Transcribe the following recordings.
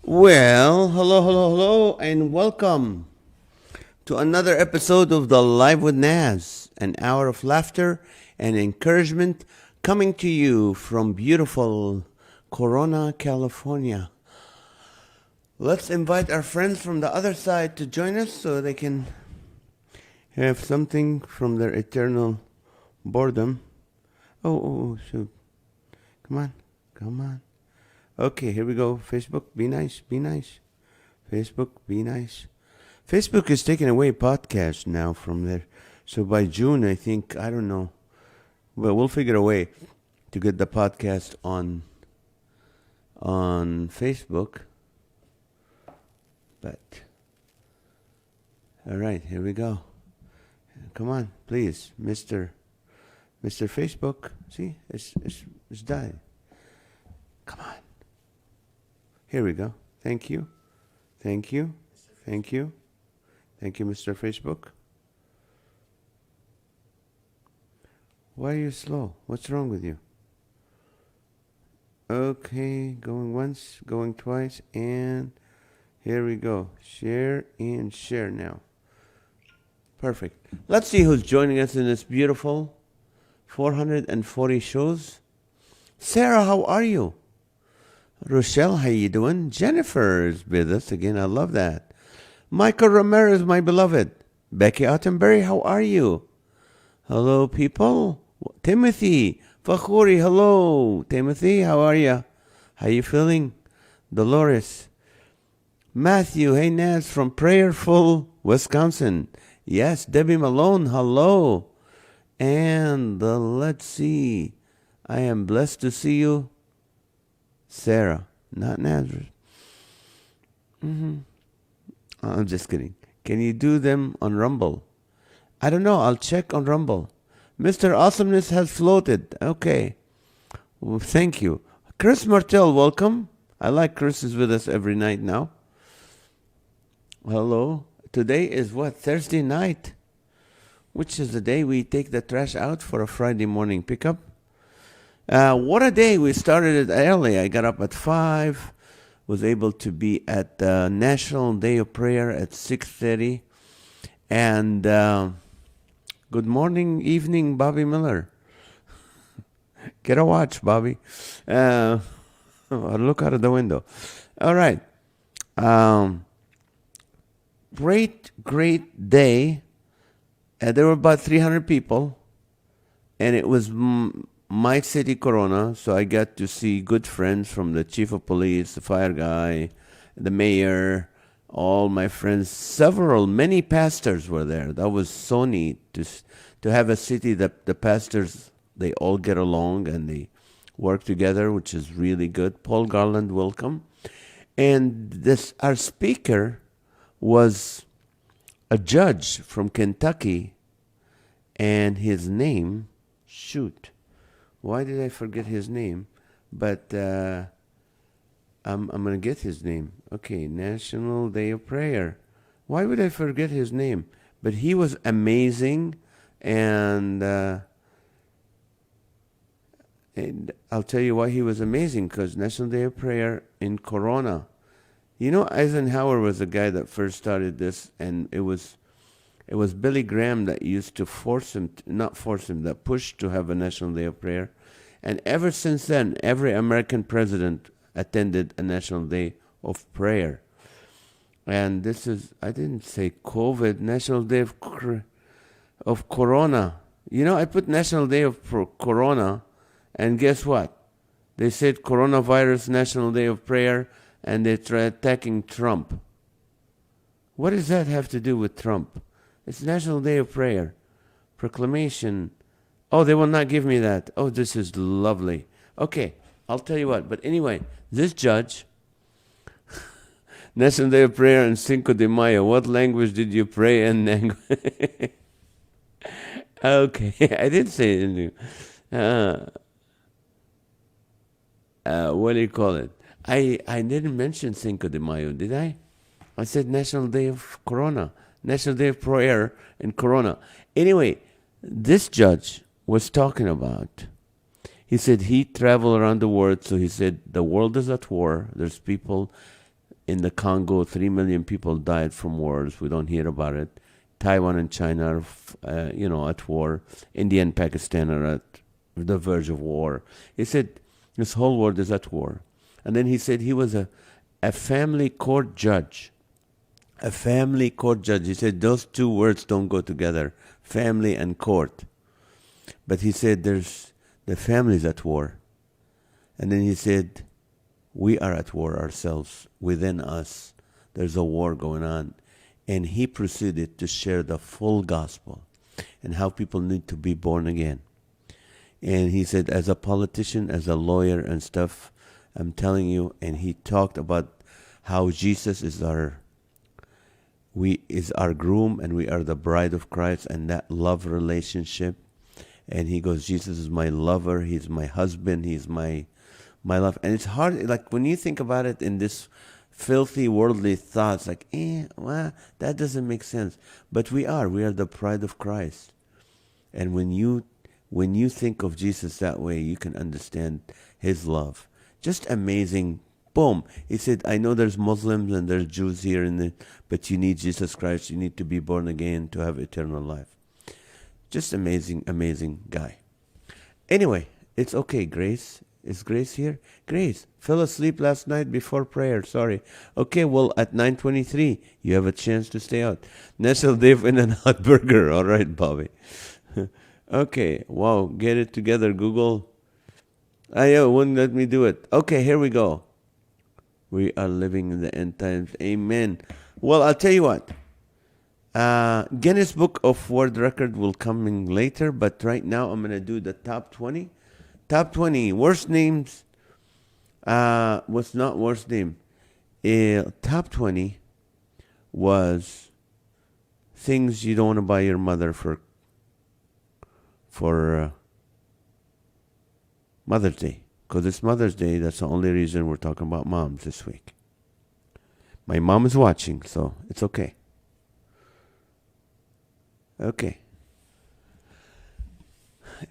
Well, hello, and welcome to another episode of the Live with NAZ, an hour of laughter and encouragement coming to you from beautiful Corona, California. Let's invite our friends from the other side to join us so they can have something from their eternal boredom. Shoot. Come on. Okay, here we go. Facebook, be nice. Facebook, be nice. Facebook is taking away podcasts now from there. So by June, I think, I don't know. Well, we'll figure a way to get the podcast on Facebook. But, all right, here we go. Come on, please, Mr. Facebook. See, it's died. Come on. Here we go. Thank you, Mr. Facebook. Why are you slow? What's wrong with you? Okay, going once, going twice, and here we go. Share and share now. Perfect. Let's see who's joining us in this beautiful 440 shows. Sarah, how are you? Rochelle, how you doing? Jennifer is with us again. I love that. Michael Ramirez, my beloved. Becky Ottenberry, how are you? Hello, people. Timothy Fakhuri, hello. Timothy, how are you? How you feeling? Dolores. Matthew, hey Naz from Prayerful, Wisconsin. Yes, Debbie Malone, hello. And let's see. I am blessed to see you. Sarah, not Nazareth. I'm just kidding. Can you do them on Rumble? I don't know. I'll check on Rumble. Mr. Awesomeness has floated. Okay. Well, thank you. Chris Martel, welcome. I like Chris is with us every night now. Hello. Today is what? Thursday night, which is the day we take the trash out for a Friday morning pickup. What a day. We started it early. I got up at 5, was able to be at the National Day of Prayer at 6:30. And good morning, evening, Bobby Miller. Get a watch, Bobby. Look out of the window. All right. Great day. There were about 300 people, and it was my city Corona, so I got to see good friends from the chief of police, the fire guy, the mayor, all my friends. Many pastors were there. That was so neat to have a city that the pastors, they all get along and they work together, which is really good. Paul Garland, welcome. And our speaker was a judge from Kentucky, and his name, why did I forget his name? But I'm going to get his name. Okay, National Day of Prayer. Why would I forget his name? But he was amazing, and I'll tell you why he was amazing, because National Day of Prayer in Corona. You know, Eisenhower was the guy that first started this, and it was Billy Graham that used to that pushed to have a National Day of Prayer. And ever since then, every American president attended a National Day of Prayer. And this is, I didn't say COVID, National Day of Corona. You know, I put National Day of Corona, and guess what? They said Coronavirus National Day of Prayer, and they try attacking Trump. What does that have to do with Trump? It's National Day of Prayer. Proclamation. Oh, they will not give me that. Oh, this is lovely. Okay, I'll tell you what. But anyway, this judge, National Day of Prayer and Cinco de Mayo, what language did you pray in? Okay, I did say it. What do you call it? I didn't mention Cinco de Mayo, did I? I said National Day of Corona. National Day of Prayer in Corona. Anyway, this judge was talking about, he said he traveled around the world, so he said the world is at war. There's people In the Congo, 3 million people died from wars. We don't hear about it. Taiwan and China are, at war. India and Pakistan are at the verge of war. He said this whole world is at war. And then he said he was a family court judge. A family court judge. He said those two words don't go together, family and court. But he said the family's at war. And then he said, we are at war ourselves. Within us, there's a war going on. And he proceeded to share the full gospel and how people need to be born again. And he said, as a politician, as a lawyer and stuff, I'm telling you, and he talked about how Jesus is our groom and we are the bride of Christ, and that love relationship. And he goes, Jesus is my lover, he's my husband, he's my love. And it's hard, like when you think about it in this filthy worldly thoughts, like, well, that doesn't make sense. But we are the bride of Christ. And when you think of Jesus that way, you can understand his love. Just amazing. Boom. He said, I know there's Muslims and there's Jews here, but you need Jesus Christ. You need to be born again to have eternal life. Just amazing, amazing guy. Anyway, it's okay, Grace. Is Grace here? Grace, fell asleep last night before prayer. Sorry. Okay, well, at 9:23, you have a chance to stay out. Nestle Dave In-N-Out Burger. All right, Bobby. Okay, wow, get it together, Google. Yeah, wouldn't let me do it. Okay, here we go. We are living in the end times. Amen. Well, I'll tell you what. Guinness Book of World Record will come in later, but right now I'm going to do the top 20. Top 20 worst names. What's not worst name? Top 20 was things you don't want to buy your mother for Mother's Day. Because it's Mother's Day, that's the only reason we're talking about moms this week. My mom is watching, so it's okay. Okay.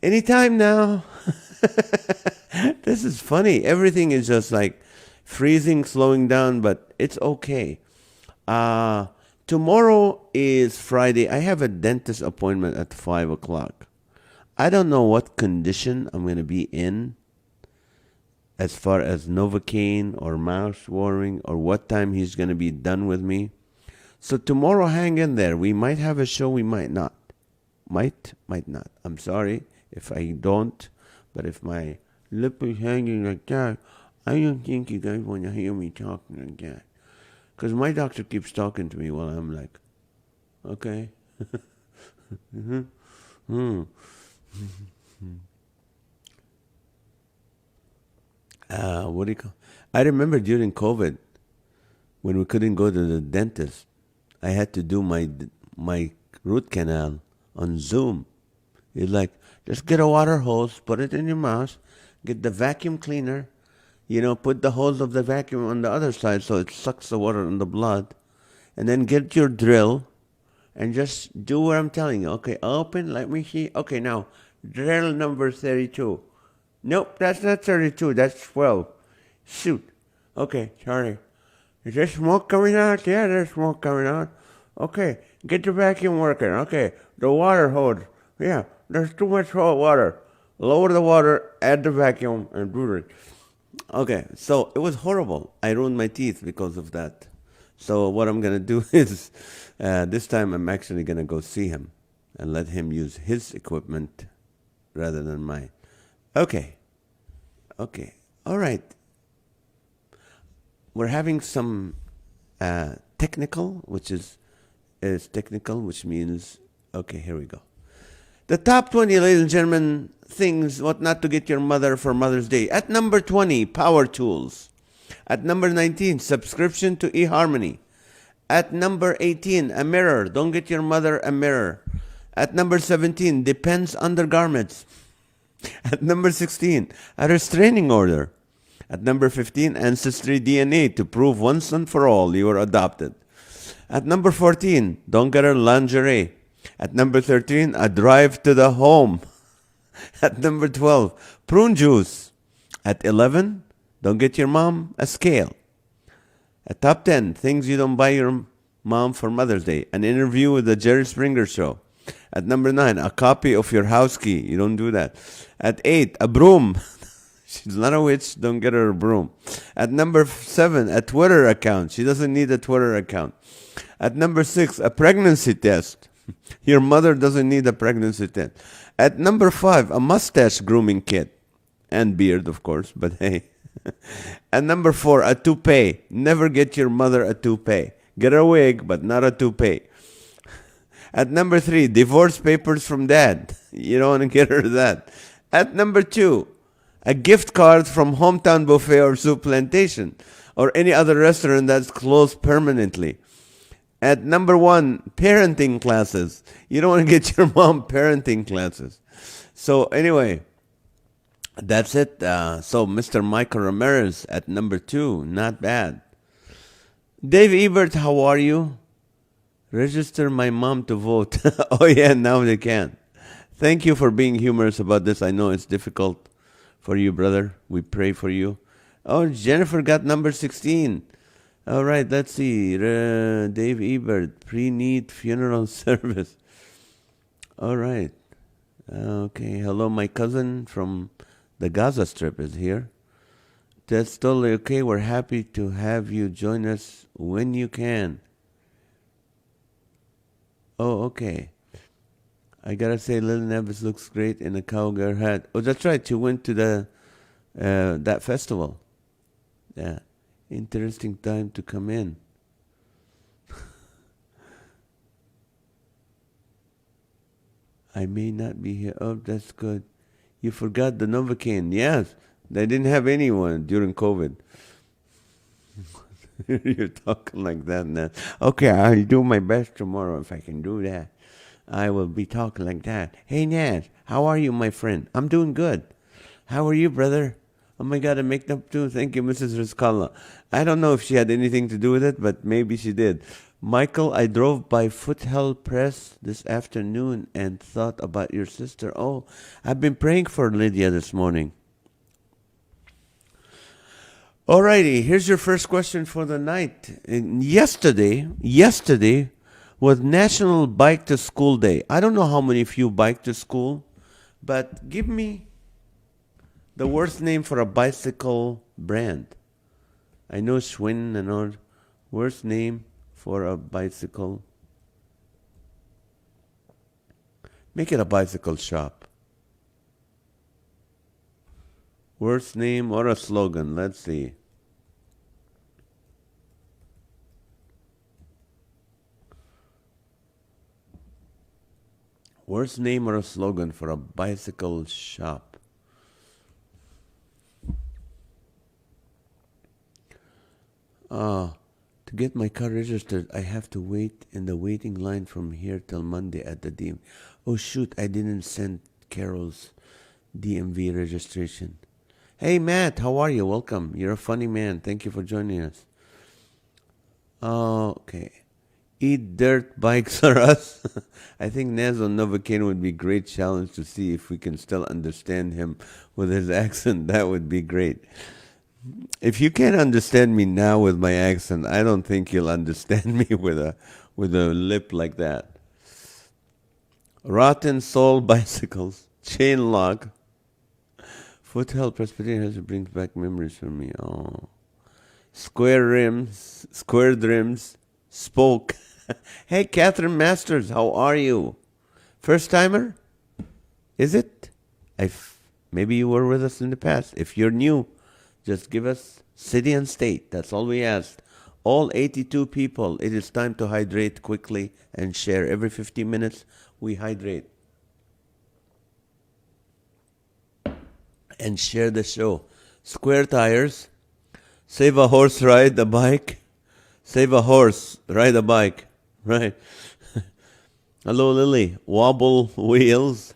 Anytime now. This is funny. Everything is just like freezing, slowing down, but it's okay. Tomorrow is Friday. I have a dentist appointment at 5 o'clock. I don't know what condition I'm going to be in as far as Novocaine or mouth watering or what time he's going to be done with me. So tomorrow, hang in there. We might have a show, we might not. Might not. I'm sorry if I don't, but if my lip is hanging like that, I don't think you guys want to hear me talking like that. Because my doctor keeps talking to me while I'm like, okay. What do you call? I remember during COVID, when we couldn't go to the dentist, I had to do my root canal on Zoom. It's like, just get a water hose, put it in your mouth, get the vacuum cleaner, put the hose of the vacuum on the other side so it sucks the water in the blood, and then get your drill and just do what I'm telling you. Okay, open, let me see. Okay, now, drill number 32. Nope, that's not 32, that's 12. Shoot. Okay, sorry. Is there smoke coming out? Yeah, there's smoke coming out. Okay, get the vacuum working. Okay, the water hose. Yeah, there's too much hot water. Lower the water, add the vacuum, and do it. Okay, so it was horrible. I ruined my teeth because of that. So what I'm going to do is, this time I'm actually going to go see him and let him use his equipment rather than mine. Okay, all right. We're having some technical, which is technical, which means, okay, here we go. The top 20, ladies and gentlemen, things what not to get your mother for Mother's Day. At number 20, power tools. At number 19, subscription to eHarmony. At number 18, a mirror. Don't get your mother a mirror. At number 17, Depends undergarments. At number 16, a restraining order. At number 15, Ancestry DNA to prove once and for all you are adopted. At number 14, don't get her lingerie. At number 13, a drive to the home. At number 12, prune juice. At 11, don't get your mom a scale. A top 10 things you don't buy your mom for Mother's Day. An interview with the Jerry Springer Show. At number 9, a copy of your house key. You don't do that. At 8, a broom. She's not a witch. Don't get her a broom. At number 7, a Twitter account. She doesn't need a Twitter account. At number 6, a pregnancy test. Your mother doesn't need a pregnancy test. At number 5, a mustache grooming kit. And beard, of course, but hey. At number 4, a toupee. Never get your mother a toupee. Get a wig, but not a toupee. At number 3, divorce papers from dad. You don't want to get her that. At number 2, a gift card from Hometown Buffet or Soup Plantation or any other restaurant that's closed permanently. At number 1, parenting classes. You don't want to get your mom parenting classes. So anyway, that's it. So Mr. Michael Ramirez at number 2. Not bad. Dave Ebert, how are you? Register my mom to vote. Oh yeah, now they can. Thank you for being humorous about this. I know it's difficult for you, brother. We pray for you. Oh, Jennifer got number 16. All right, let's see. Dave Ebert, pre-need funeral service. All right. Okay, hello, my cousin from the Gaza Strip is here. That's totally okay. We're happy to have you join us when you can. Oh, okay. I gotta say, Lil Nevis looks great in a cowgirl hat. Oh, that's right. She went to the that festival. Yeah, interesting time to come in. I may not be here. Oh, that's good. You forgot the Novocaine. Yes, they didn't have anyone during COVID. You're talking like that now. Okay, I'll do my best tomorrow if I can do that. I will be talking like that. Hey, Naz, how are you, my friend? I'm doing good. How are you, brother? Oh, my God, I make up too. Thank you, Mrs. Rizkala. I don't know if she had anything to do with it, but maybe she did. Michael, I drove by Foothill Press this afternoon and thought about your sister. Oh, I've been praying for Lydia this morning. Alrighty, here's your first question for the night. Yesterday was National Bike to School Day. I don't know how many of you bike to school, but give me the worst name for a bicycle brand. I know Schwinn and all. Worst name for a bicycle. Make it a bicycle shop. Worst name or a slogan. Let's see. Worst name or a slogan for a bicycle shop. To get my car registered, I have to wait in the waiting line from here till Monday at the DMV. Oh shoot, I didn't send Carol's DMV registration. Hey Matt, how are you? Welcome. You're a funny man. Thank you for joining us. Okay. Eat dirt, bikes are us. I think Naz on Novocaine would be a great challenge to see if we can still understand him with his accent. That would be great. If you can't understand me now with my accent, I don't think you'll understand me with a lip like that. Rotten Soul Bicycles, Chain Lock, Foothill Presbyterian House brings back memories for me. Oh, squared rims, spoke. Hey, Catherine Masters, how are you? First timer? Is it? Maybe you were with us in the past. If you're new, just give us city and state. That's all we ask. All 82 people, it is time to hydrate quickly and share. Every 15 minutes, we hydrate. And share the show. Square tires. Save a horse, ride a bike. Save a horse, ride a bike. Right. Hello, Lily. Wobble wheels.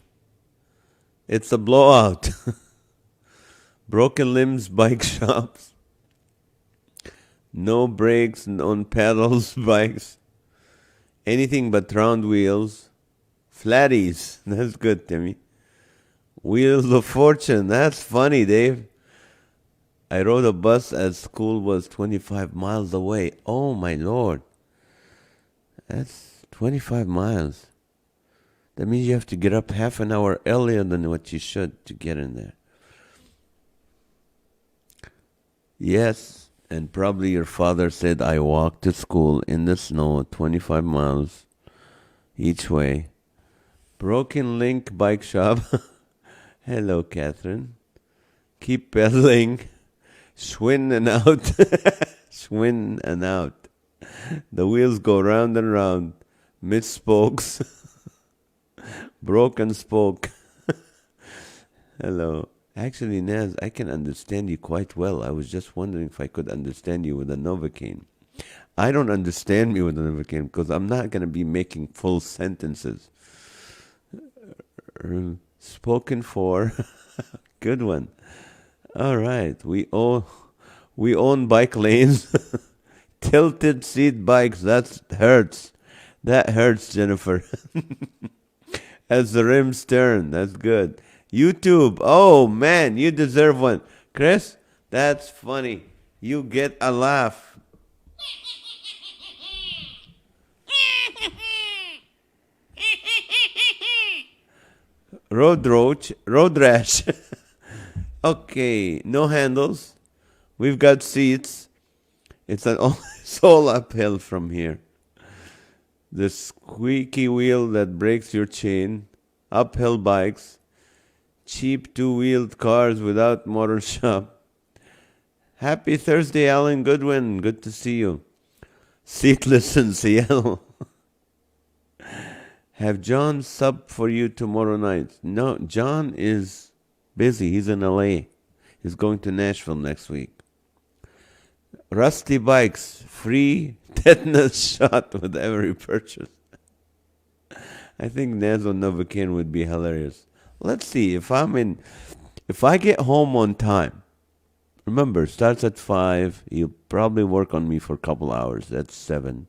It's a blowout. Broken limbs, bike shops. No brakes, on pedals, bikes. Anything but round wheels. Flatties. That's good, Timmy. Wheels of Fortune. That's funny, Dave. I rode a bus as school was 25 miles away. Oh, my Lord. That's 25 miles. That means you have to get up half an hour earlier than what you should to get in there. Yes, and probably your father said I walked to school in the snow 25 miles each way. Broken Link Bike Shop. Hello, Catherine. Keep pedaling. Swin and out. Swin and out. The wheels go round and round. Missed spokes. Broken spoke. Hello. Actually, Naz, I can understand you quite well. I was just wondering if I could understand you with a Novocaine. I don't understand me with a Novocaine because I'm not going to be making full sentences. Spoken for. Good one. All right. We own bike lanes. Tilted seat bikes. That hurts. That hurts, Jennifer. As the rims turn. That's good. YouTube. Oh, man. You deserve one. Chris, that's funny. You get a laugh. Road rash. Okay, no handles. We've got seats. It's all uphill from here. The squeaky wheel that breaks your chain. Uphill bikes. Cheap two-wheeled cars without motor shop. Happy Thursday, Alan Goodwin. Good to see you. Seatless in Seattle. Have John sub for you tomorrow night? No, John is busy. He's in LA. He's going to Nashville next week. Rusty Bikes, free tetanus shot with every purchase. I think NAZ on Novocaine would be hilarious. Let's see if I get home on time. Remember, it starts at 5. He'll probably work on me for a couple hours. That's 7.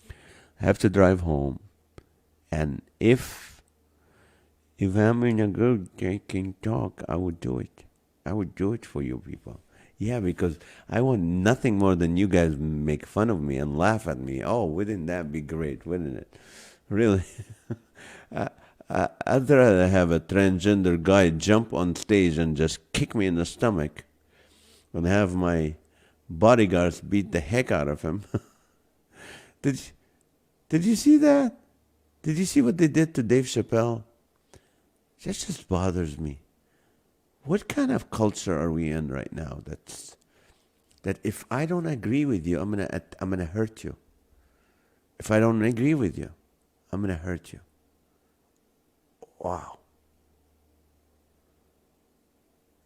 I have to drive home. And if I'm in a good day can talk, I would do it. I would do it for you people. Yeah, because I want nothing more than you guys make fun of me and laugh at me. Oh, wouldn't that be great, wouldn't it? Really. I'd rather have a transgender guy jump on stage and just kick me in the stomach than have my bodyguards beat the heck out of him. Did you see that? Did you see what they did to Dave Chappelle? That just bothers me. What kind of culture are we in right now? That if I don't agree with you, I'm gonna hurt you. If I don't agree with you, I'm gonna hurt you. Wow.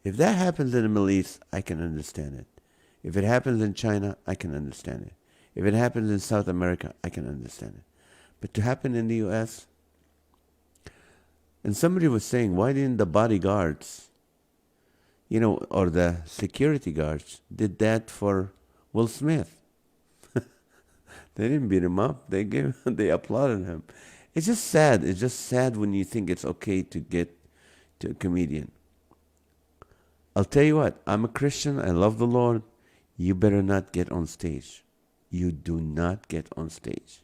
If that happens in the Middle East, I can understand it. If it happens in China, I can understand it. If it happens in South America, I can understand it. But to happen in the U.S., and somebody was saying, why didn't the bodyguards, or the security guards, did that for Will Smith? They didn't beat him up. They applauded him. It's just sad. It's just sad when you think it's okay to get to a comedian. I'll tell you what, I'm a Christian. I love the Lord. You better not get on stage. You do not get on stage.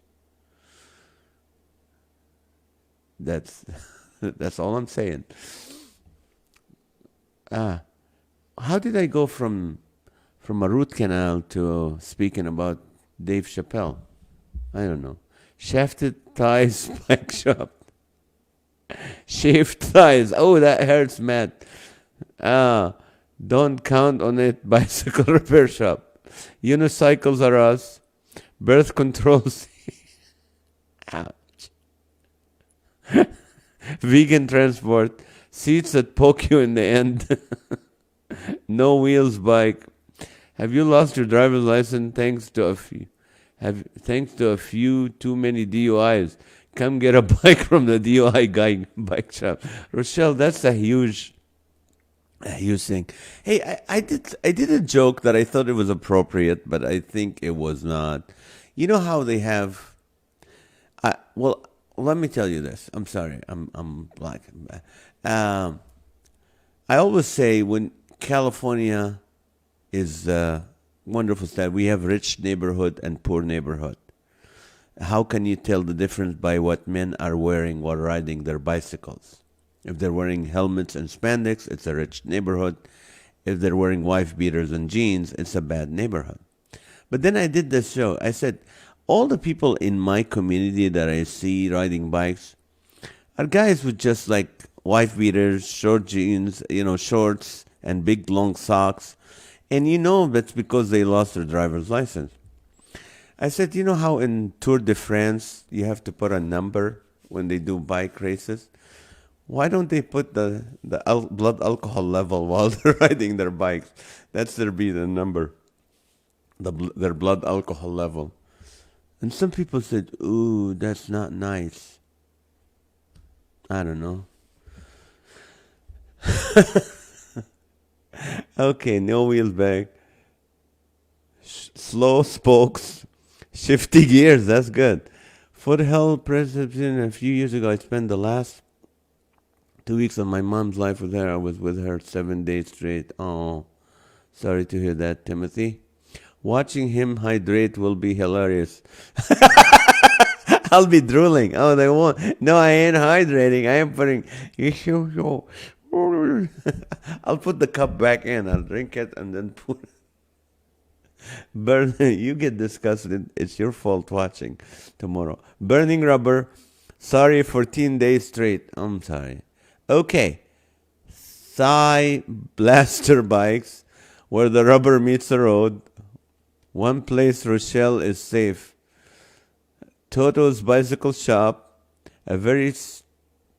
That's all I'm saying. How did I go from a root canal to speaking about Dave Chappelle? I don't know. Shafted thighs bike shop. Shaved thighs. Oh, that hurts, Matt. Don't count on it. Bicycle repair shop. Unicycles are us. Birth controls. Ouch. Vegan transport. Seats that poke you in the end. No wheels bike. Have you lost your driver's license thanks to a few too many DUIs? Come get a bike from the DUI guy bike shop. Rochelle, that's a huge thing. Hey, I did a joke that I thought it was appropriate, but I think it was not. You know how they have well, let me tell you this. I'm sorry. I'm black. I always say when California is a wonderful stat. We have rich neighborhood and poor neighborhood. How can you tell the difference by what men are wearing while riding their bicycles? If they're wearing helmets and spandex, it's a rich neighborhood. If they're wearing wife beaters and jeans, it's a bad neighborhood. But then I did this show. I said, all the people in my community that I see riding bikes are guys with just like wife beaters, short jeans, shorts, and big long socks. And that's because they lost their driver's license. I said, you know how in Tour de France you have to put a number when they do bike races? Why don't they put the blood alcohol level while they're riding their bikes? That's their number, their blood alcohol level. And some people said, ooh, that's not nice. I don't know. Okay, no wheels back. Slow spokes. Shifty gears, that's good. For the hell, President, a few years ago, I spent the last 2 weeks of my mom's life with her. I was with her 7 days straight. Oh, sorry to hear that, Timothy. Watching him hydrate will be hilarious. I'll be drooling. Oh, they won't. No, I ain't hydrating. I am putting. I'll put the cup back in. I'll drink it and then put. You get disgusted. It's your fault watching tomorrow. Burning rubber. Sorry, 14 days straight. I'm sorry. Okay. Thigh blaster bikes where the rubber meets the road. One place Rochelle is safe. Toto's bicycle shop. A very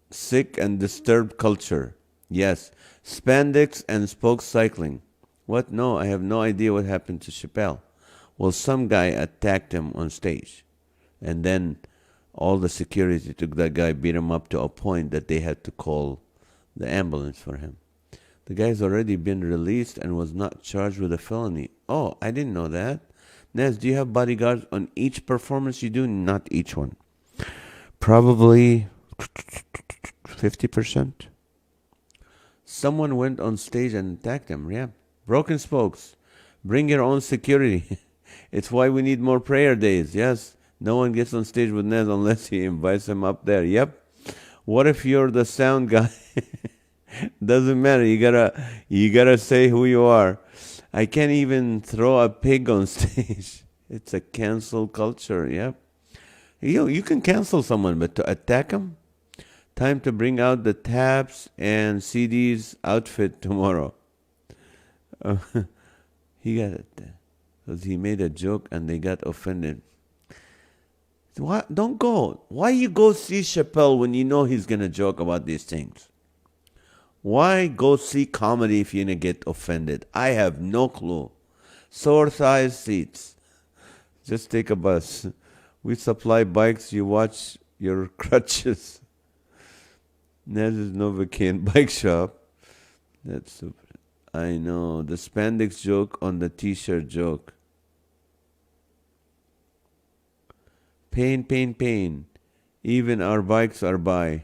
sick and disturbed culture. Yes. Spandex and spoke cycling. What? No, I have no idea what happened to Chappelle. Well, some guy attacked him on stage. And then all the security took that guy, beat him up to a point that they had to call the ambulance for him. The guy's already been released and was not charged with a felony. Oh, I didn't know that. Nez, do you have bodyguards on each performance you do? Not each one. Probably 50%. Someone went on stage and attacked him. Yeah. Broken spokes. Bring your own security. It's why we need more prayer days. Yes. No one gets on stage with Nez unless he invites him up there. Yep. What if you're the sound guy? Doesn't matter. You gotta say who you are. I can't even throw a pig on stage. It's a cancel culture. Yep. You can cancel someone, but to attack him? Time to bring out the tabs and CDs outfit tomorrow. He got it because he made a joke and they got offended. What? Don't go. Why you go see Chappelle when you know he's gonna joke about these things? Why go see comedy if you're gonna get offended? I have no clue. Sore thighs seats. Just take a bus. We supply bikes. You watch your crutches. Naz's Novocaine bike shop. That's super. I know. The spandex joke on the t-shirt joke. Pain, pain, pain. Even our bikes are by.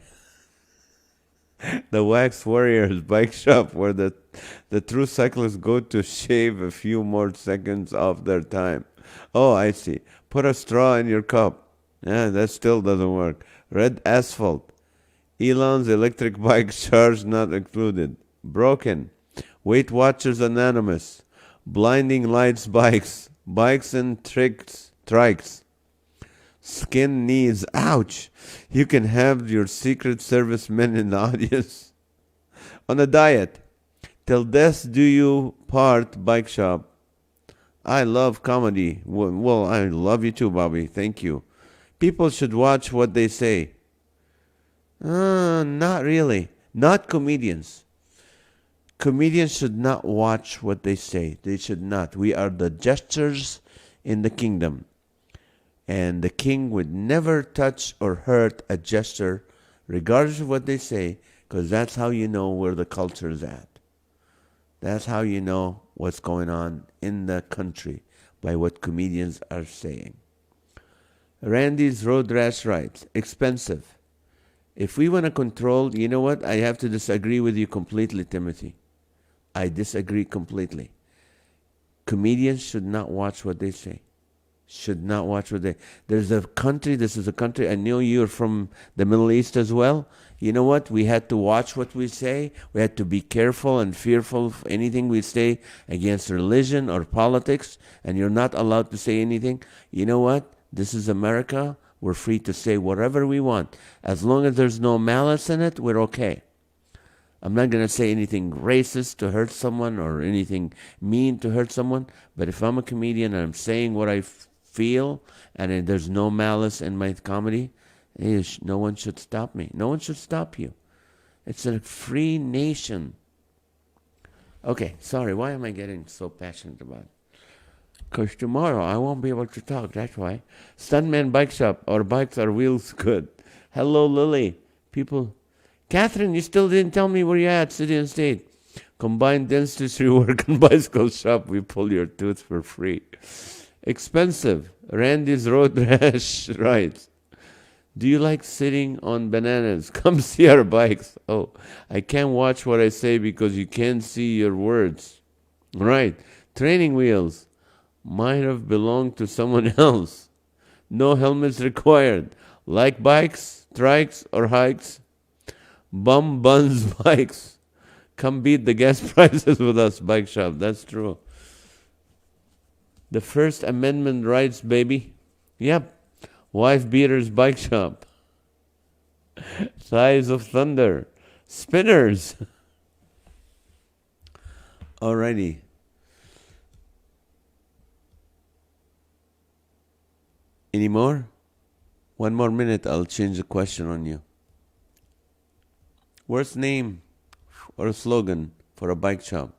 The Wax Warriors bike shop where the true cyclists go to shave a few more seconds off their time. Oh, I see. Put a straw in your cup. Yeah, that still doesn't work. Red asphalt. Elon's electric bike charge not included. Broken. Weight Watchers Anonymous. Blinding Lights bikes. Bikes and trikes. Skin needs. Ouch. You can have your Secret Service men in the audience. On a diet. Till death do you part bike shop. I love comedy. Well, I love you too, Bobby. Thank you. People should watch what they say. Not really. Not comedians. Comedians should not watch what they say. They should not. We are the jesters in the kingdom. And the king would never touch or hurt a jester, regardless of what they say, because that's how you know where the culture is at. That's how you know what's going on in the country, by what comedians are saying. Randy's road rash rides. Expensive. If we want to control, you know what? I have to disagree with you completely, Timothy. I disagree completely. Comedians should not watch what they say. Should not watch what they. There's a country. This is a country. I know you're from the Middle East as well. You know what? We had to watch what we say. We had to be careful and fearful of anything we say against religion or politics. And you're not allowed to say anything. You know what? This is America. We're free to say whatever we want. As long as there's no malice in it, we're okay. I'm not going to say anything racist to hurt someone or anything mean to hurt someone. But if I'm a comedian and I'm saying what I feel and there's no malice in my comedy, no one should stop me. No one should stop you. It's a free nation. Okay, sorry. Why am I getting so passionate about it? Because tomorrow I won't be able to talk. That's why. Stuntman Bike Shop. Our bikes are wheels good. Hello, Lily. People. Catherine, you still didn't tell me where you're at, City and State. Combined dentistry work and bicycle shop. We pull your tooth for free. Expensive. Randy's Road Rash rides. Do you like sitting on bananas? Come see our bikes. Oh, I can't watch what I say because you can't see your words. Right. Training wheels. Might have belonged to someone else. No helmets required. Like bikes, trikes, or hikes? Bum buns bikes. Come beat the gas prices with us, bike shop. That's true. The First Amendment rights, baby. Yep. Wife beaters bike shop. Thighs of thunder. Spinners. Alrighty. Any more? One more minute, I'll change the question on you. Worst name or a slogan for a bike shop?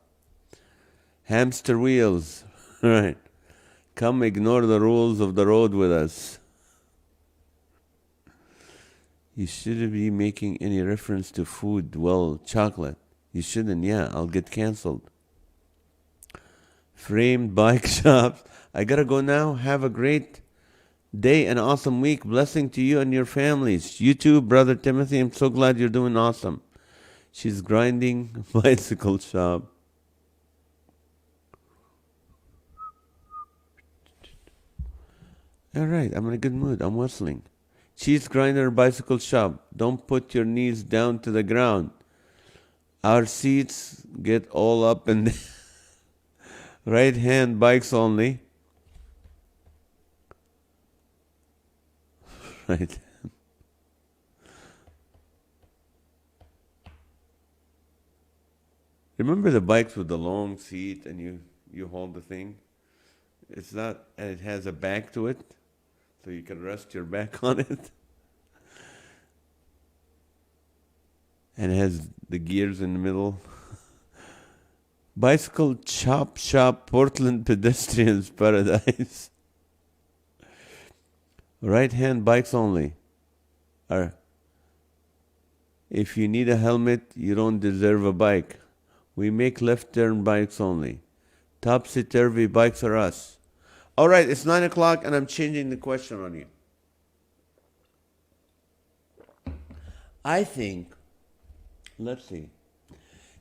Hamster wheels. Right. Come ignore the rules of the road with us. You shouldn't be making any reference to food. Well, chocolate. You shouldn't. Yeah, I'll get canceled. Framed bike shops. I gotta go now. Have a great day and awesome week. Blessing to you and your families. You too, Brother Timothy. I'm so glad you're doing awesome. She's grinding bicycle shop. All right, I'm in a good mood. I'm whistling. Cheese grinder bicycle shop. Don't put your knees down to the ground. Our seats get all up and right hand bikes only. Right. Remember the bikes with the long seat and you hold the thing? It's not, and it has a back to it, so you can rest your back on it. And it has the gears in the middle. Bicycle chop shop, Portland pedestrians paradise. Right hand bikes only. If you need a helmet, you don't deserve a bike. We make left turn bikes only. Topsy-turvy bikes are us. All right, it's 9 o'clock and I'm changing the question on you. I think, let's see.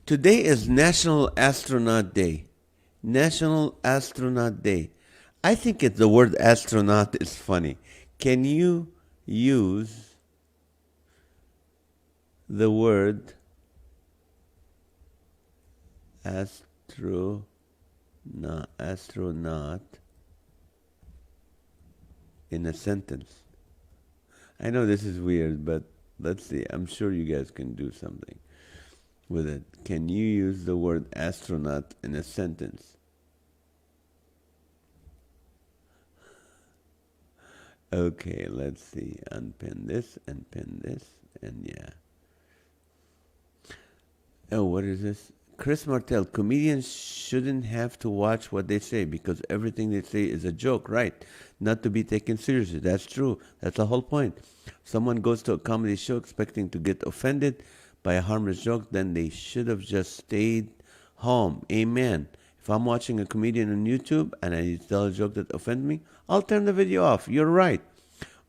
Today is National Astronaut Day. National Astronaut Day. I think the word astronaut is funny. Can you use the word astronaut in a sentence? I know this is weird, but let's see. I'm sure you guys can do something with it. Can you use the word astronaut in a sentence? Okay, let's see. Unpin this and pin this, and yeah. Oh, what is this? Chris Martel, comedians shouldn't have to watch what they say because everything they say is a joke, right? Not to be taken seriously. That's true. That's the whole point. Someone goes to a comedy show expecting to get offended by a harmless joke, then they should have just stayed home. Amen. If I'm watching a comedian on YouTube and I tell a joke that offends me, I'll turn the video off. You're right.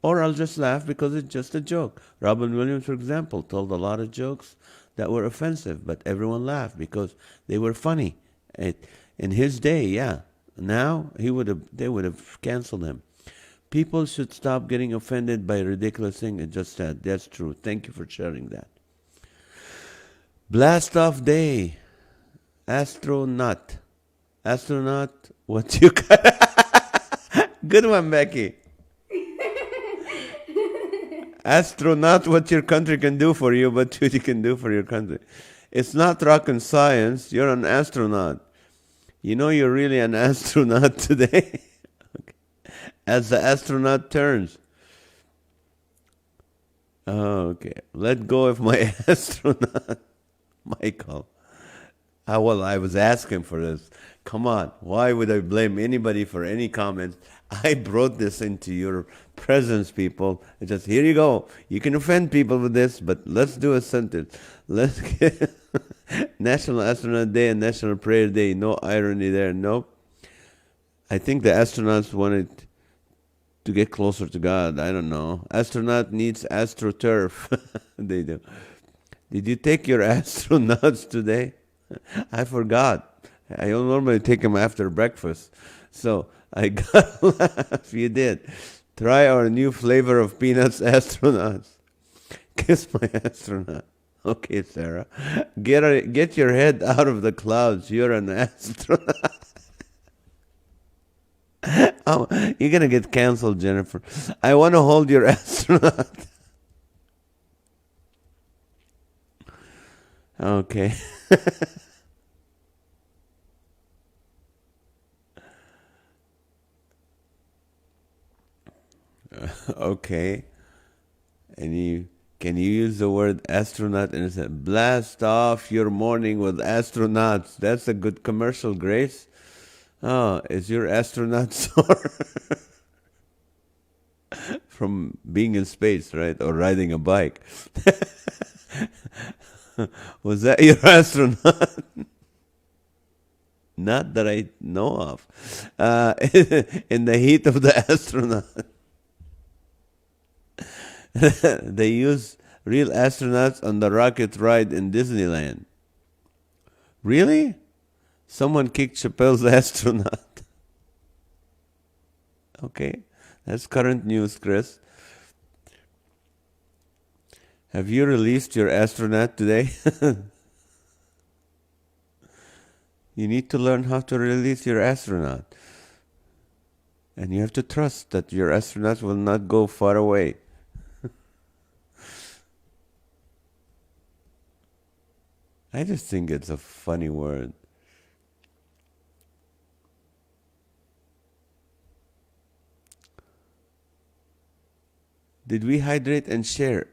Or I'll just laugh because it's just a joke. Robin Williams, for example, told a lot of jokes that were offensive, but everyone laughed because they were funny. In his day, yeah, Now they would have canceled him. People should stop getting offended by ridiculous things. It just said that's true. Thank you for sharing that. Blast off day. Astronaut. Astronaut. What you got? Good one, Becky. Astronaut, what your country can do for you, but what you can do for your country. It's not rocket science. You're an astronaut. You know you're really an astronaut today. Okay. As the astronaut turns. Oh, okay. Let go of my astronaut. Michael. Well, I was asking for this. Come on. Why would I blame anybody for any comments? I brought this into your presence, people. It's just, here you go. You can offend people with this, but let's do a sentence. Let's get National Astronaut Day and National Prayer Day. No irony there. Nope. I think the astronauts wanted to get closer to God. I don't know. Astronaut needs astroturf. They do. Did you take your astronauts today? I forgot. I don't normally take them after breakfast. So I got a laugh. You did. Try our new flavor of peanuts, astronauts. Kiss my astronaut. Okay, Sarah. Get your head out of the clouds. You're an astronaut. Oh, you're going to get canceled, Jennifer. I want to hold your astronaut. Okay. Okay. And can you use the word astronaut and say blast off your morning with astronauts? That's a good commercial, Grace. Oh, is your astronaut sore? From being in space, right? Or riding a bike. Was that your astronaut? Not that I know of. In the heat of the astronaut. They use real astronauts on the rocket ride in Disneyland. Really? Someone kicked Chappelle's astronaut. Okay, that's current news, Chris. Have you released your astronaut today? You need to learn how to release your astronaut. And you have to trust that your astronaut will not go far away. I just think it's a funny word. Did we hydrate and share?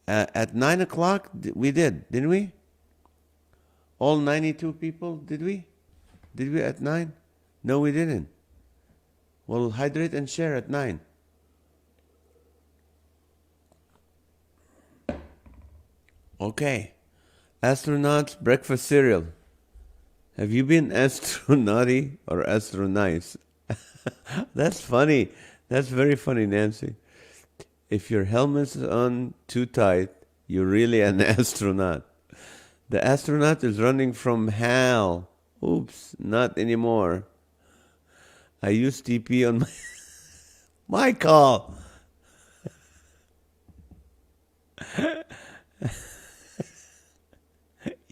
At 9 o'clock, we did, didn't we? All 92 people, did we? Did we at 9? No, we didn't. Well, hydrate and share at 9. Okay. Astronauts, breakfast cereal. Have you been astronauty or astronice? That's funny. That's very funny, Nancy. If your helmet's on too tight, you're really an astronaut. The astronaut is running from hell. Oops, not anymore. I used TP on my... Michael!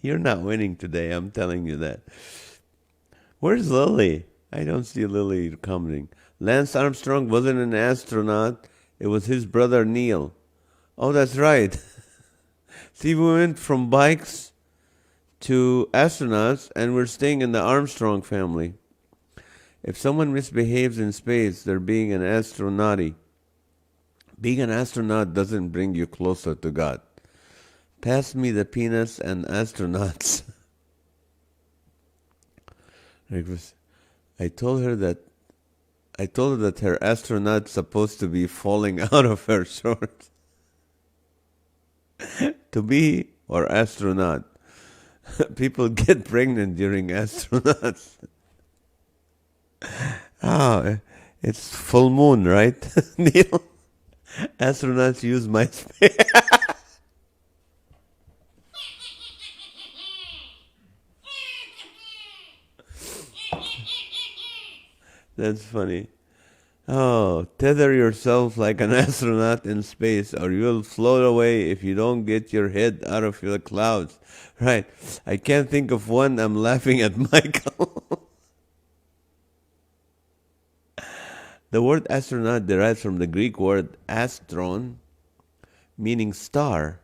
You're not winning today, I'm telling you that. Where's Lily? I don't see Lily coming. Lance Armstrong wasn't an astronaut. It was his brother Neil. Oh, that's right. See, we went from bikes to astronauts, and we're staying in the Armstrong family. If someone misbehaves in space, they're being an astronauty. Being an astronaut doesn't bring you closer to God. Pass me the peanuts and astronauts. I told her that her astronaut's supposed to be falling out of her shorts. To be or astronaut. People get pregnant during astronauts. Oh, it's full moon, right? Neil? Astronauts use MySpace. That's funny. Oh, tether yourself like an astronaut in space, or you'll float away if you don't get your head out of the clouds. Right. I can't think of one. I'm laughing at Michael. The word astronaut derives from the Greek word astron, meaning star,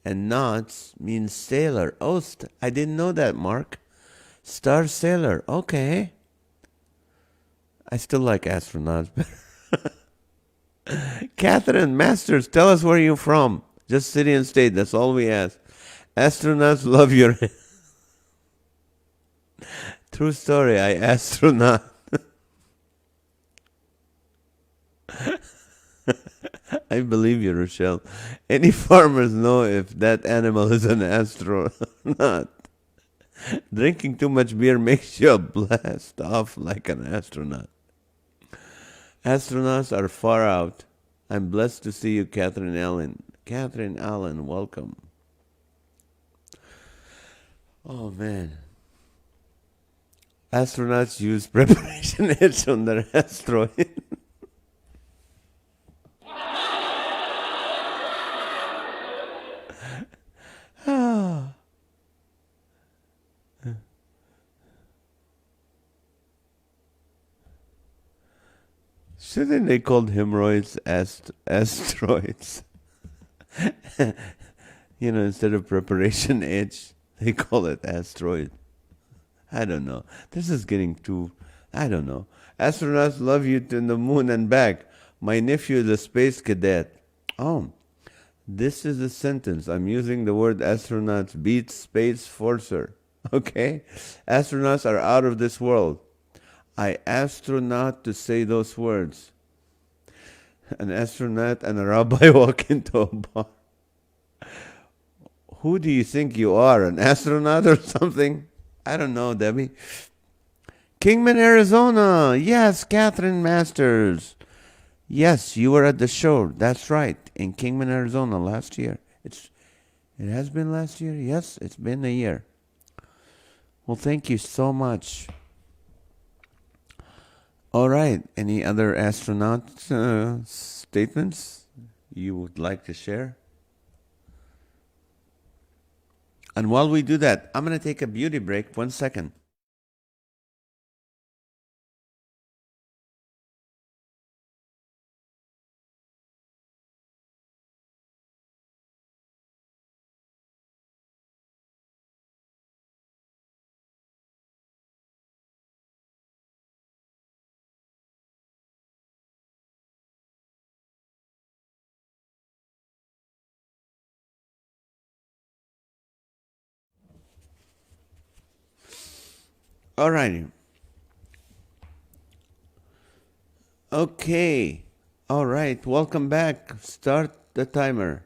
and nauts means sailor. Oh, I didn't know that, Mark. Star sailor. Okay. I still like astronauts better. Catherine Masters, tell us where you're from. Just city and state. That's all we ask. Astronauts love your. True story. I astronaut. I believe you, Rochelle. Any farmers know if that animal is an astronaut. Drinking too much beer makes you blast off like an astronaut. Astronauts are far out. I'm blessed to see you, Catherine Allen. Catherine Allen, welcome. Oh, man. Astronauts use preparation H on their asteroid. Shouldn't they call hemorrhoids asteroids? Instead of preparation H, they call it asteroid. I don't know. This is getting too, I don't know. Astronauts love you to the moon and back. My nephew is a space cadet. Oh, this is a sentence. I'm using the word astronauts beats space forcer. Okay? Astronauts are out of this world. I astronaut to say those words. An astronaut and a rabbi walk into a bar. Who do you think you are? An astronaut or something? I don't know, Debbie. Kingman, Arizona. Yes, Catherine Masters. Yes, you were at the show. That's right. In Kingman, Arizona last year. It has been last year? Yes, it's been a year. Well, thank you so much. All right. Any other astronaut statements you would like to share? And while we do that, I'm going to take a beauty break. 1 second. All righty. Okay. All right. Welcome back. Start the timer.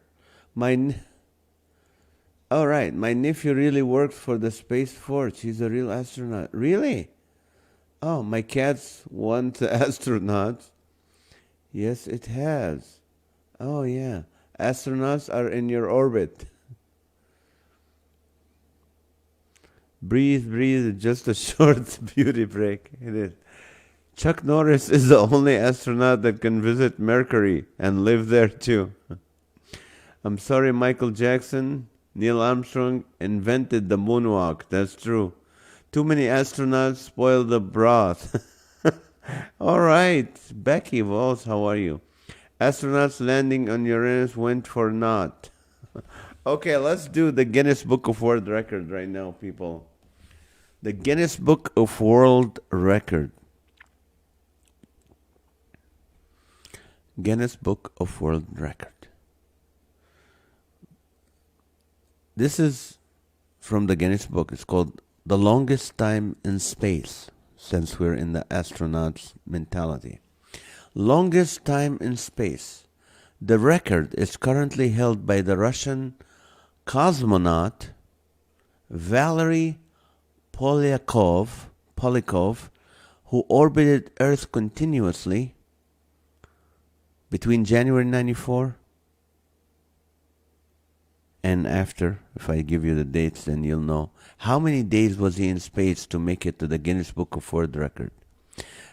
All right. My nephew really works for the Space Force. He's a real astronaut. Really? Oh, my cats want astronauts. Yes, it has. Oh, yeah. Astronauts are in your orbit. Breathe, breathe. Just a short beauty break. It is. Chuck Norris is the only astronaut that can visit Mercury and live there too. I'm sorry, Michael Jackson. Neil Armstrong invented the moonwalk. That's true. Too many astronauts spoil the broth. All right. Becky Walls, how are you? Astronauts landing on Uranus went for naught. Okay, let's do the Guinness Book of World Record right now, people. The Guinness Book of World Record. Guinness Book of World Record. This is from the Guinness Book. It's called The Longest Time in Space, since we're in the astronauts mentality. Longest time in space. The record is currently held by the Russian cosmonaut Valery Polyakov, who orbited Earth continuously between January 94 and after. If I give you the dates, then you'll know. How many days was he in space to make it to the Guinness Book of World Record?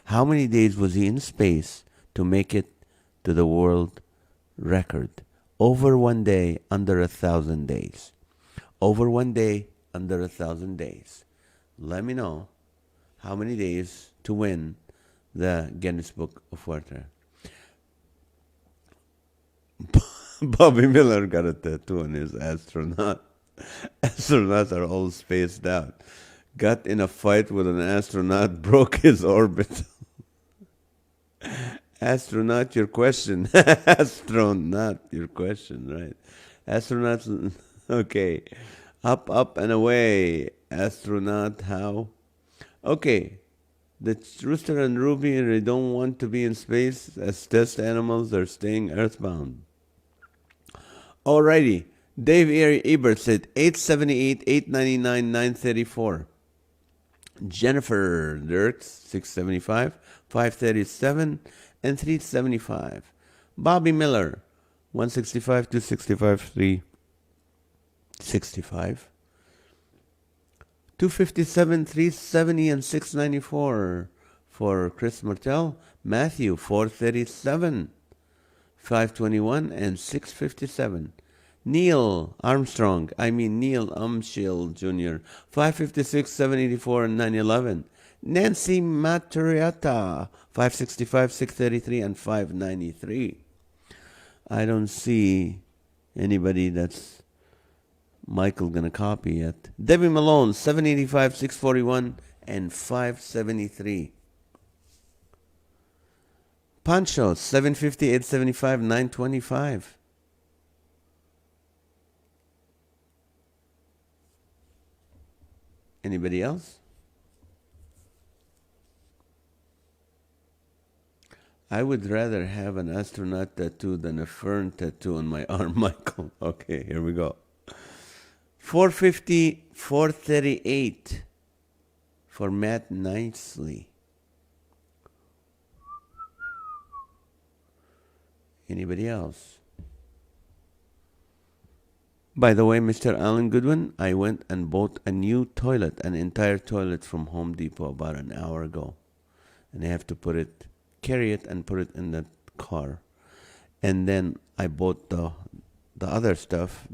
How many days was he in space to make it to the world record? Over 1 day, under 1,000 days. Over 1 day, under 1,000 days. Let me know how many days to win the Guinness Book of World Records. Bobby Miller got a tattoo on his astronaut. Astronauts are all spaced out. Got in a fight with an astronaut, broke his orbit. Astronaut, your question. Astronaut, your question, right? Astronauts, okay. Up, up, and away. Astronaut, how? Okay. The rooster and Ruby, they don't want to be in space as test animals. They're staying earthbound. Alrighty. Dave Ebert said 878, 899, 934. Jennifer Dirks, 675, 537, and 375. Bobby Miller, 165, 265, 365. 257, 370, and 694 for Chris Martel. Matthew, 437, 521, and 657. Neil Umschill Jr., 556, 784, and 911. Nancy Maturiata, 565, 633, and 593. I don't see anybody that's Michael gonna copy yet. Debbie Malone, 785, 641, and 573. Pancho, 750, 875, 925. Anybody else? I would rather have an astronaut tattoo than a fern tattoo on my arm, Michael. Okay, here we go. 450, 438 for Matt Nicely. Anybody else? By the way, Mr. Alan Goodwin, I went and bought a new toilet, an entire toilet from Home Depot about an hour ago. And I have to carry it and put it in the car. And then I bought the other stuff,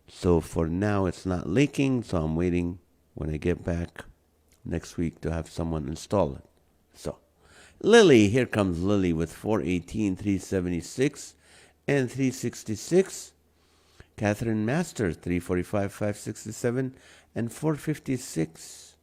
so for now it's not leaking, so I'm waiting when I get back next week to have someone install it. So, Lily, here comes Lily with 418, 376, and 366. Catherine Master, 345, 567, and 456.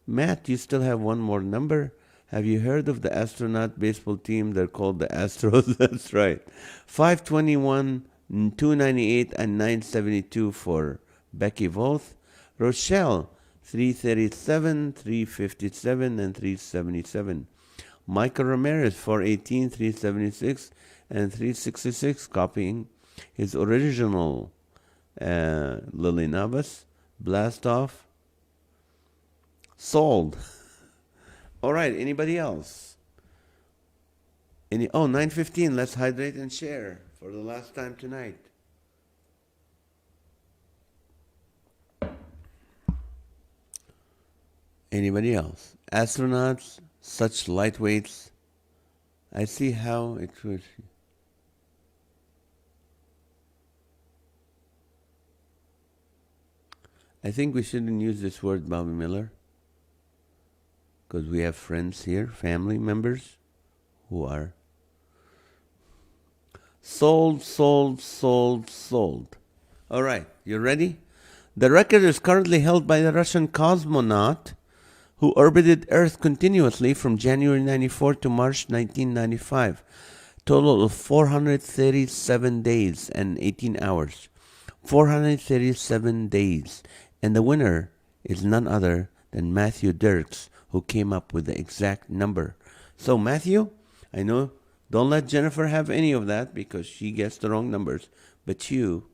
Matt, you still have one more number. Have you heard of the astronaut baseball team? They're called the Astros. That's right. 521, 298, and 972 for Becky Voth. Rochelle, 337, 357, and 377. Michael Ramirez, 418, 376, and 366, copying his original Lily Navas. Blast off. Sold. All right, anybody else? 9:15, let's hydrate and share for the last time tonight. Anybody else? Astronauts, such lightweights. I see how it would. I think we shouldn't use this word, Bobby Miller, because we have friends here, family members, who are sold. All right, you ready? The record is currently held by the Russian cosmonaut who orbited Earth continuously from January 94 to March 1995. Total of 437 days and 18 hours. 437 days. And the winner is none other than Matthew Dirks, who came up with the exact number. So Matthew, I know, don't let Jennifer have any of that because she gets the wrong numbers. But you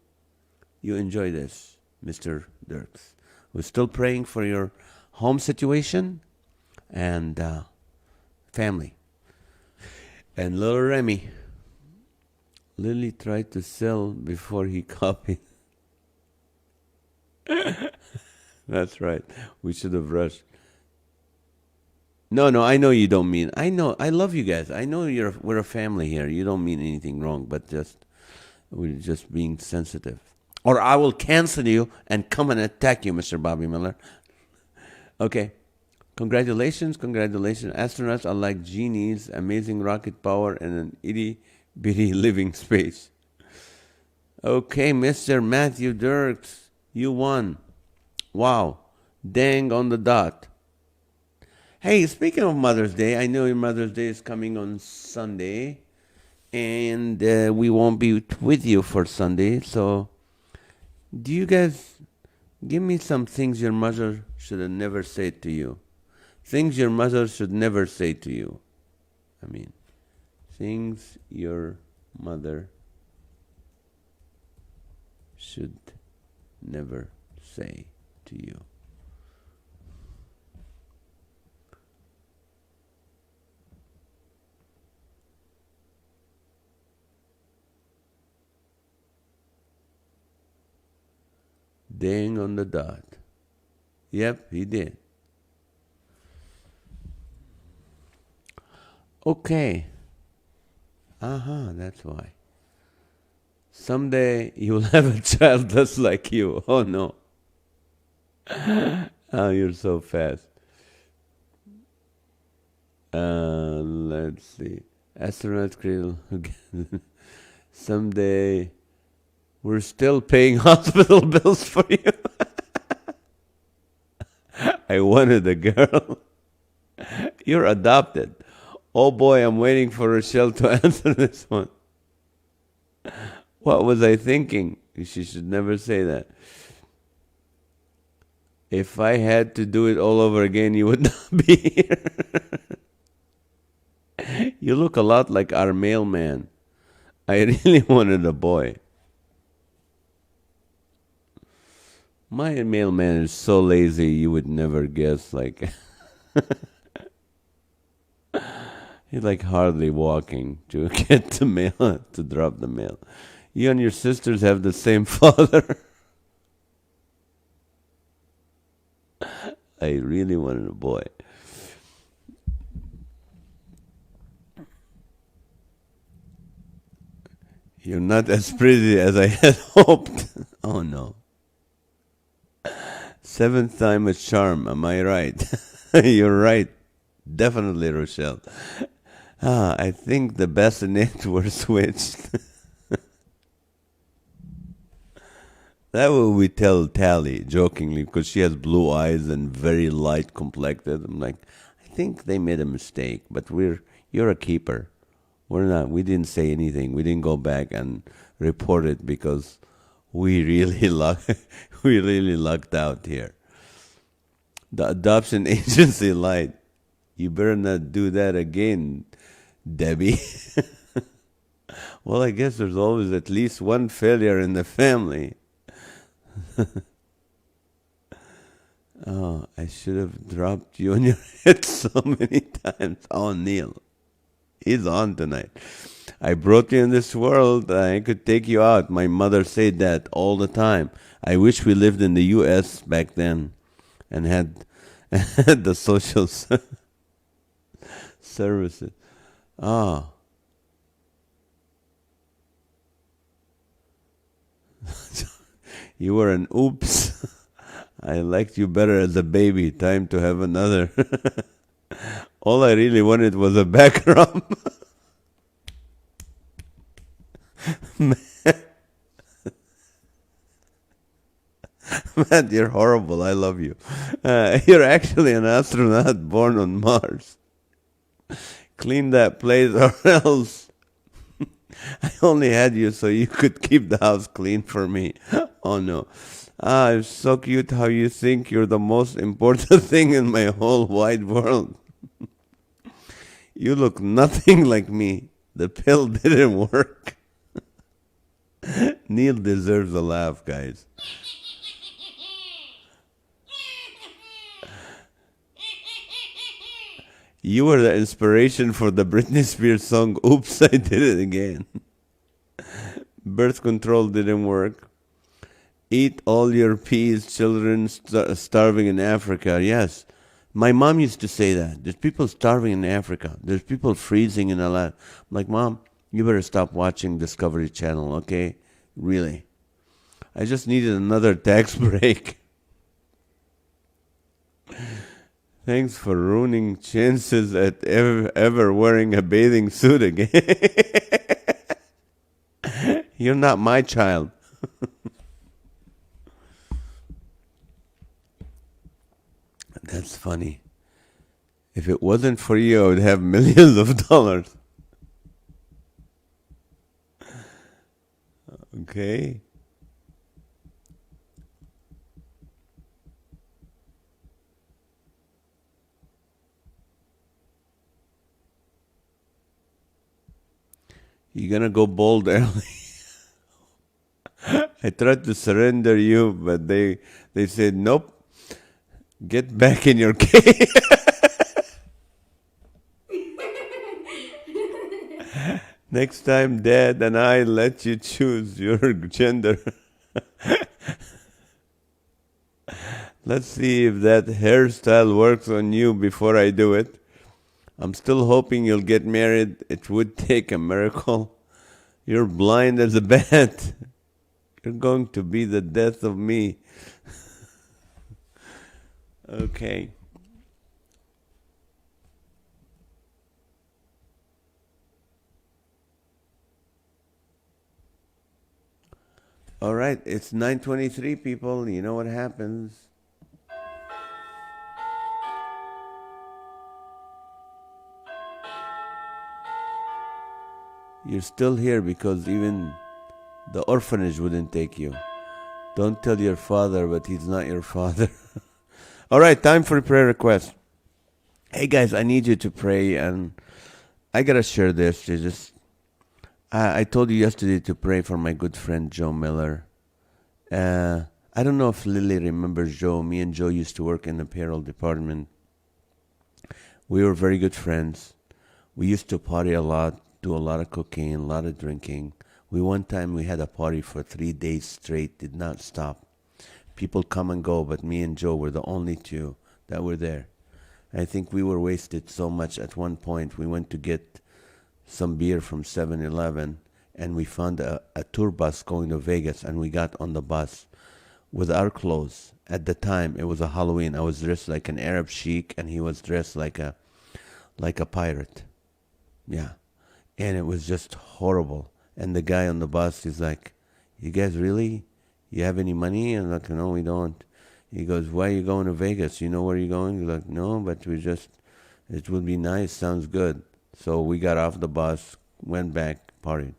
enjoy this, Mr. Dirks. We're still praying for your home situation and family. And little Remy, Lily tried to sell before he copied. That's right. We should have rushed. No, no, I know you don't mean. I know. I love you guys. I know we're a family here. You don't mean anything wrong, but we're just being sensitive. Or I will cancel you and come and attack you, Mr. Bobby Miller. Okay. Congratulations, congratulations. Astronauts are like genies, amazing rocket power, and an itty bitty living space. Okay, Mr. Matthew Dirks, you won. Wow. Dang on the dot. Hey, speaking of Mother's Day, I know your Mother's Day is coming on Sunday, and we won't be with you for Sunday. So, do you guys give me some things your mother should have never said to you? Things your mother should never say to you. I mean, things your mother should never say to you. Dang on the dot. Yep, he did. Okay. That's why. Someday you will have a child just like you. Oh no. Oh, you're so fast. Let's see. Astronaut cradle. Someday we're still paying hospital bills for you. I wanted a girl. You're adopted. Oh boy, I'm waiting for Rochelle to answer this one. What was I thinking? She should never say that. If I had to do it all over again, you would not be here. You look a lot like our mailman. I really wanted a boy. My mailman is so lazy, you would never guess. Like, he's like hardly walking to get the mail, to drop the mail. You and your sisters have the same father. I really wanted a boy. You're not as pretty as I had hoped. Oh no. Seventh time a charm, am I right? You're right. Definitely, Rochelle. I think the bassinet were switched. That will we tell Tally jokingly because she has blue eyes and very light complected. I'm like, I think they made a mistake, but you're a keeper. We're not. We didn't say anything. We didn't go back and report it because we really we really lucked out here. The adoption agency lied. You better not do that again, Debbie. Well, I guess there's always at least one failure in the family. Oh, I should have dropped you on your head so many times. Oh, Neil. He's on tonight. I brought you in this world. I could take you out. My mother said that all the time. I wish we lived in the U.S. back then and had, had the social services. Oh. You were an oops. I liked you better as a baby. Time to have another. All I really wanted was a back rub. Matt, you're horrible. I love you. You're actually an astronaut born on Mars. Clean that place or else. I only had you so you could keep the house clean for me. Oh no. It's so cute how you think you're the most important thing in my whole wide world. You look nothing like me. The pill didn't work. Neil deserves a laugh, guys. You were the inspiration for the Britney Spears song, Oops, I Did It Again. Birth control didn't work. Eat all your peas, children starving in Africa. Yes, My mom used to say that. There's people starving in Africa. There's people freezing in a lot. I'm like, Mom, you better stop watching Discovery Channel, okay? Really. I just needed another tax break. Thanks for ruining chances at ever wearing a bathing suit again. You're not my child. That's funny. If it wasn't for you, I would have millions of dollars. Okay. You're gonna go bold early. I tried to surrender you, but they said nope. Get back in your cave. Next time, Dad and I let you choose your gender. Let's see if that hairstyle works on you before I do it. I'm still hoping you'll get married. It would take a miracle. You're blind as a bat. You're going to be the death of me. Okay. All right, it's 9:23, people. You know what happens. You're still here because even the orphanage wouldn't take you. Don't tell your father, but he's not your father. All right, time for a prayer request. Hey guys, I need you to pray, and I gotta share this. I told you yesterday to pray for my good friend Joe Miller. I don't know if Lily remembers Joe. Me and Joe used to work in the payroll department. We were very good friends. We used to party a lot, do a lot of cocaine, a lot of drinking. One time we had a party for 3 days straight, did not stop. People come and go, but me and Joe were the only two that were there. I think we were wasted so much at one point. We went to get some beer from 7-Eleven, and we found a tour bus going to Vegas, and we got on the bus with our clothes. At the time, it was a Halloween. I was dressed like an Arab sheik, and he was dressed like a pirate. Yeah. And it was just horrible. And the guy on the bus is like, you guys really? You have any money? And I'm like, no, we don't. He goes, why are you going to Vegas? You know where you're going? He's like, no, but it would be nice. Sounds good. So we got off the bus, went back, partied.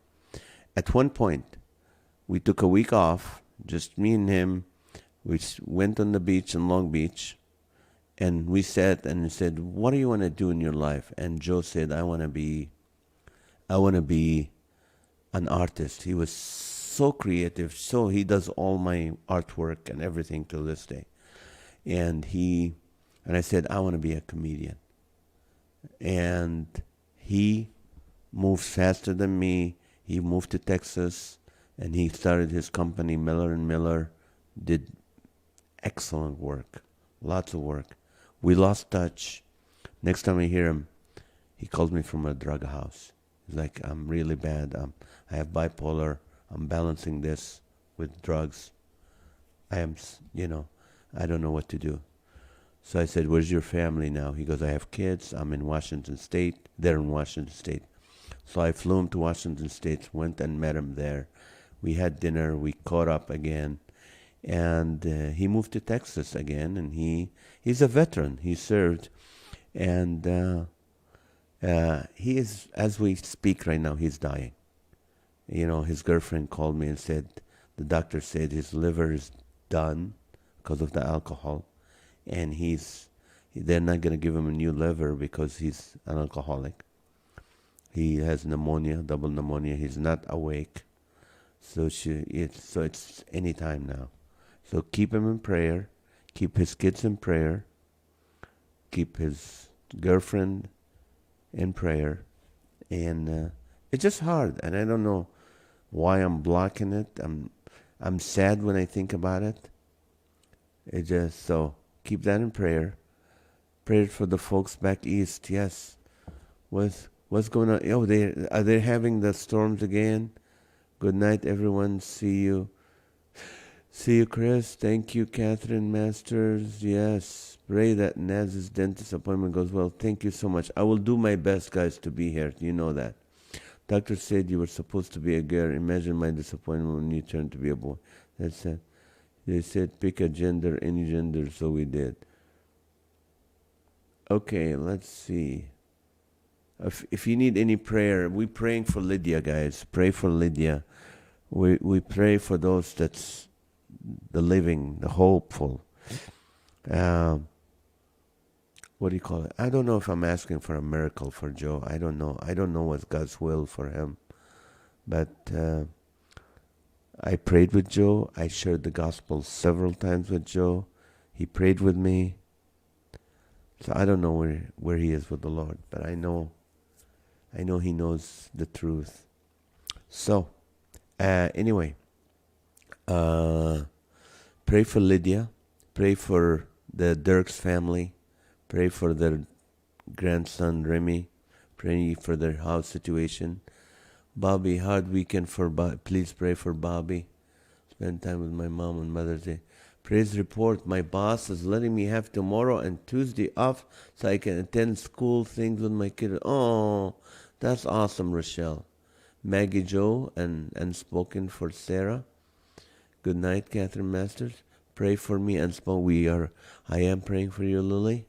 At one point, we took a week off, just me and him. We went on the beach in Long Beach, and we sat and said, what do you want to do in your life? And Joe said, I want to be an artist. He was so creative. So he does all my artwork and everything till this day. And I said, I want to be a comedian. And he moves faster than me. He moved to Texas, and he started his company, Miller and Miller. Did excellent work, lots of work. We lost touch. Next time I hear him, he called me from a drug house. He's like, I'm really bad. I have bipolar. I'm balancing this with drugs. I don't know what to do. So I said, where's your family now? He goes, I have kids. I'm in Washington State. They're in Washington State. So I flew him to Washington State, went and met him there. We had dinner. We caught up again. And he moved to Texas again. And he's a veteran. He served. And he is, as we speak right now, he's dying. His girlfriend called me and said, the doctor said his liver is done because of the alcohol. And they're not going to give him a new liver because he's an alcoholic. He has pneumonia, double pneumonia. He's not awake. So it's any time now. So keep him in prayer. Keep his kids in prayer. Keep his girlfriend in prayer. And it's just hard. And I don't know why I'm blocking it. I'm sad when I think about it. So keep that in prayer. Prayers for the folks back east. Yes. What's going on? Oh, they having the storms again. Good night, everyone. See you. See you, Chris. Thank you, Catherine Masters. Yes. Pray that NAZ's dentist appointment goes well. Thank you so much. I will do my best, guys, to be here. You know that. Doctor said you were supposed to be a girl. Imagine my disappointment when you turned to be a boy. That's it. They said pick a gender, any gender, so we did. Okay, let's see. If you need any prayer, we're praying for Lydia, guys. Pray for Lydia. We pray for those that's the living, the hopeful. What do you call it? I don't know if I'm asking for a miracle for Joe. I don't know. I don't know what's God's will for him. But I prayed with Joe. I shared the gospel several times with Joe. He prayed with me. So I don't know where he is with the Lord, but I know he knows the truth. So, anyway, pray for Lydia. Pray for the Dirks family. Pray for their grandson Remy. Pray for their house situation. Bobby, hard weekend for please pray for Bobby. Spend time with my mom on Mother's Day. Praise report. My boss is letting me have tomorrow and Tuesday off so I can attend school things with my kid. Oh, that's awesome, Rochelle. Maggie Joe and Unspoken for Sarah. Good night, Catherine Masters. Pray for me, Unspoken. I am praying for you, Lily.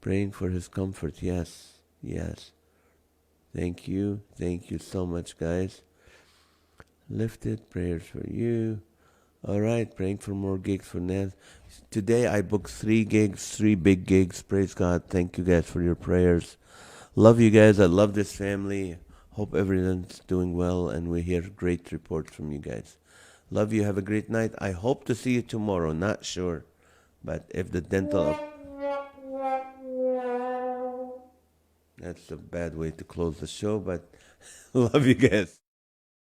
Praying for his comfort. Yes. Thank you so much, guys. Lifted prayers for you. All right, praying for more gigs for NAZ. Today I booked 3 gigs, 3 big gigs. Praise God. Thank you guys for your prayers. Love you guys. I love this family. Hope everyone's doing well, and we hear great reports from you guys. Love you. Have a great night. I hope to see you tomorrow. Not sure, but if the dental... That's a bad way to close the show, but love you guys.